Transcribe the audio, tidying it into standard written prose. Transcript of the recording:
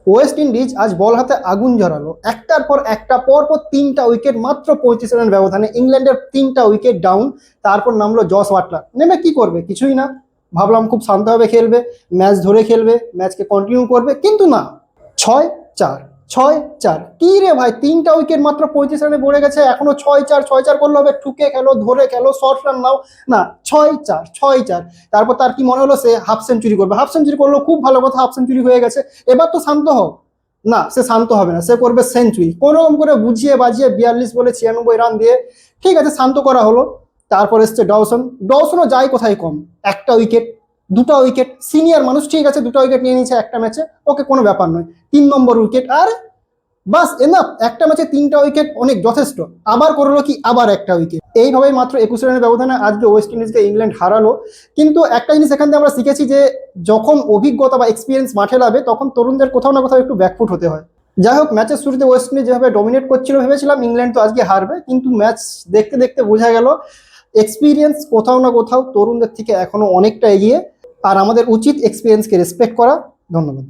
West Indies আজ বল হাতে আগুন ঝরালো, একটার পর একটা পরপর তিনটা উইকেট, মাত্র 35 রান ব্যবধানে ইংল্যান্ডের তিনটা উইকেট ডাউন। তারপর নামলো জস বাটলার, নেমে কি করবে? কিছুই না। ভাবলাম খুব শান্তভাবে খেলবে, ম্যাচ ধরে খেলবে, ম্যাচকে কন্টিনিউ করবে, কিন্তু না। 6-4, 6-4, কি রে ভাই, তিনটা উইকেট মাত্র 35 রানে পড়ে গেছে, এখনো 6-4, 6-4 করলে হবে? ঠুকে খেলো, ধরে খেলো, শর্ট রান নাও। না, 6-4, 6-4। তারপর তার কি মনে হলো সে হাফ সেঞ্চুরি করবে, হাফ সেঞ্চুরি করলো, খুব ভালো কথা, হাফ সেঞ্চুরি হয়ে গেছে, এবার তো শান্ত হোক। না, সে শান্ত হবে না, সে করবে সেঞ্চুরি, কোনোরকম করে বুঝিয়ে বাজিয়ে 42 বলে 96 রান দিয়ে ঠিক আছে শান্ত করা হলো। তারপর এসছে ডওসন, ডওসনও যায় কোথায় কম, একটা উইকেট, দুটো উইকেট, সিনিয়র মানুষ, ঠিক আছে দুটো উইকেট নিয়ে নিয়েছে একটা ম্যাচে, ওকে কোনো ব্যাপার নয়। 3 নম্বর উইকেট, আর বাস এনাফ, একটা ম্যাচে 3টা উইকেট অনেক যথেষ্ট। আবার করলো কি, আবার একটা উইকেট, এইভাবেই মাত্র 21 রানের ব্যবধানে আজকে ওয়েস্ট ইন্ডিজকে ইংল্যান্ড হারালো। কিন্তু একটা জিনিস এখান থেকে আমরা শিখেছি যে যখন অভিজ্ঞতা বা এক্সপিরিয়েন্স মাঠে লাগবে তখন তরুণদের কোথাও না কোথাও একটু ব্যাকফুট হতে হয়। যাই হোক, ম্যাচের শুরুতে ওয়েস্ট ইন্ডিজ যেভাবে ডমিনেট করছিল, ভেবেছিলাম ইংল্যান্ড তো আজকে হারবে, কিন্তু ম্যাচ দেখতে দেখতে বোঝা গেল এক্সপিরিয়েন্স কোথাও না কোথাও তরুণদের থেকে এখনো অনেকটা এগিয়ে। আর আমাদের উচিত এক্সপিরিয়েন্সকে রেসপেক্ট করা। ধন্যবাদ।